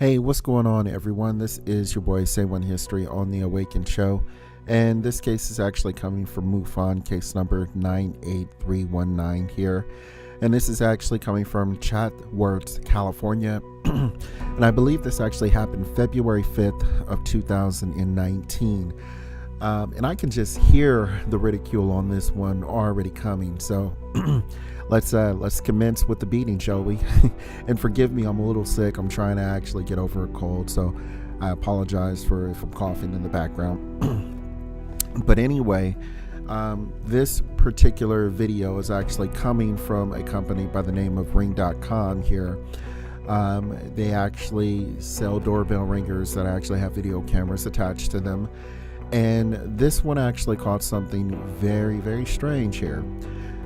Hey, what's going on, everyone? This is your boy Say One History on the Awakened Show, and this case is actually coming from Mufon, case number 98319 here, and this is actually coming from Chatsworth, California, and I believe this actually happened February 5th of 2019. And I can just hear the ridicule on this one already coming. So let's commence with the beating, shall we? And forgive me, I'm a little sick. I'm trying to actually get over a cold, so I apologize for if I'm coughing in the background. But anyway, this particular video is actually coming from a company by the name of Ring.com here. They actually sell doorbell ringers that actually have video cameras attached to them. And this one actually caught something very, very strange here.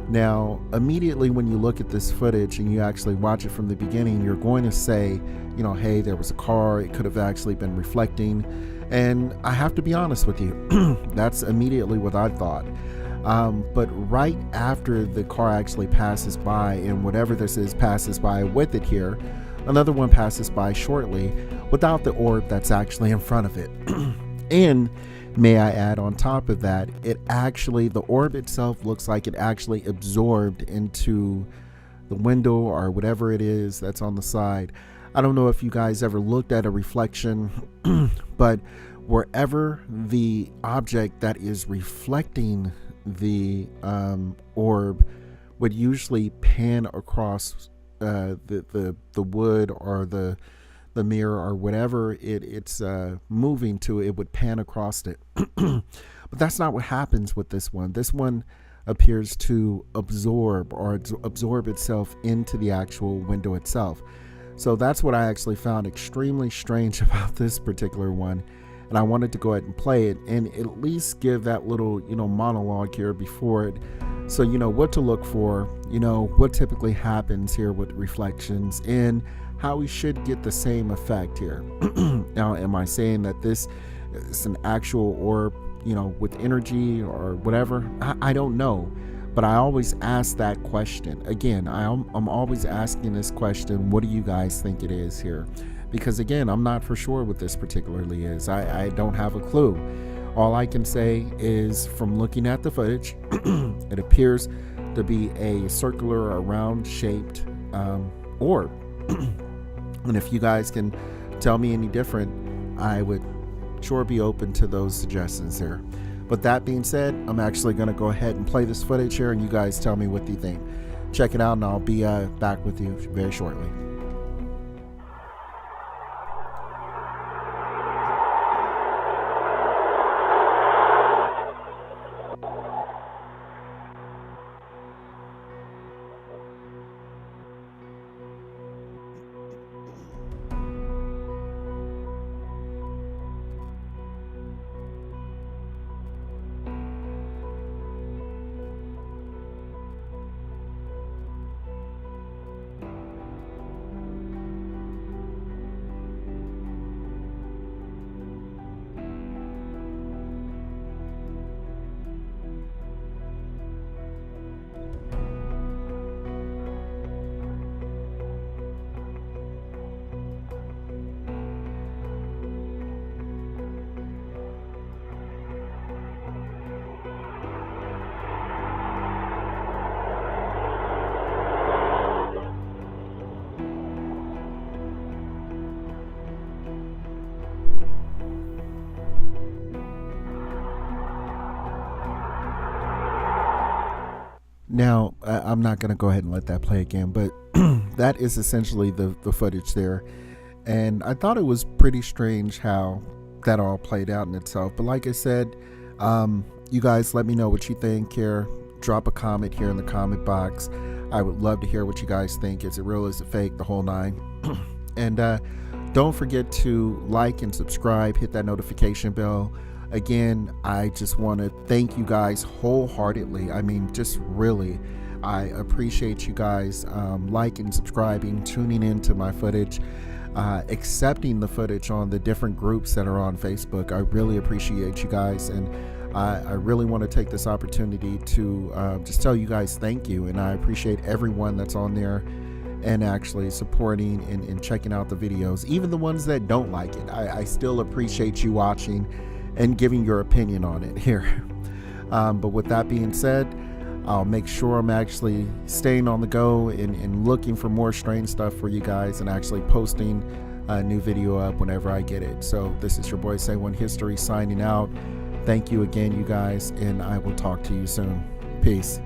Now, immediately when you look at this footage and you actually watch it from the beginning, you're going to say, you know, hey, there was a car. It could have actually been reflecting. And I have to be honest with you, that's immediately what I thought. But right after the car actually passes by, and whatever this is passes by with it here, another one passes by shortly without the orb that's actually in front of it. And may I add, on top of that, the orb itself looks like it actually absorbed into the window or whatever it is that's on the side. I don't know if you guys ever looked at a reflection, but wherever the object that is reflecting the orb would usually pan across the wood or the mirror or whatever it's moving to, it would pan across it. But that's not what happens with this one. This one appears to absorb itself into the actual window itself. So that's what I actually found extremely strange about this particular one. And I wanted to go ahead and play it and at least give that little, monologue here before it. So, what to look for, what typically happens here with reflections and how we should get the same effect here. Now, am I saying that this is an actual orb, with energy or whatever? I don't know. But I always ask that question. Again, I'm always asking this question, what do you guys think it is here? Because again, I'm not for sure what this particularly is. I don't have a clue. All I can say is from looking at the footage, it appears to be a circular or round shaped orb. And if you guys can tell me any different, I would sure be open to those suggestions here. But that being said, I'm actually going to go ahead and play this footage here and you guys tell me what you think. Check it out and I'll be back with you very shortly. Now, I'm not going to go ahead and let that play again, but that is essentially the footage there. And I thought it was pretty strange how that all played out in itself. But like I said, you guys let me know what you think here. Drop a comment here in the comment box. I would love to hear what you guys think. Is it real? Is it fake? The whole nine. And don't forget to like and subscribe. Hit that notification bell. Again, I just want to thank you guys wholeheartedly. I mean, just really, I appreciate you guys liking, subscribing, tuning into my footage, accepting the footage on the different groups that are on Facebook. I really appreciate you guys. And I really want to take this opportunity to just tell you guys thank you. And I appreciate everyone that's on there and actually supporting and checking out the videos, even the ones that don't like it. I still appreciate you watching and giving your opinion on it here. But with that being said, I'll make sure I'm actually staying on the go and looking for more strange stuff for you guys, and actually posting a new video up whenever I get it. So this is your boy Say One History signing out. Thank you again, you guys, and I will talk to you soon. Peace.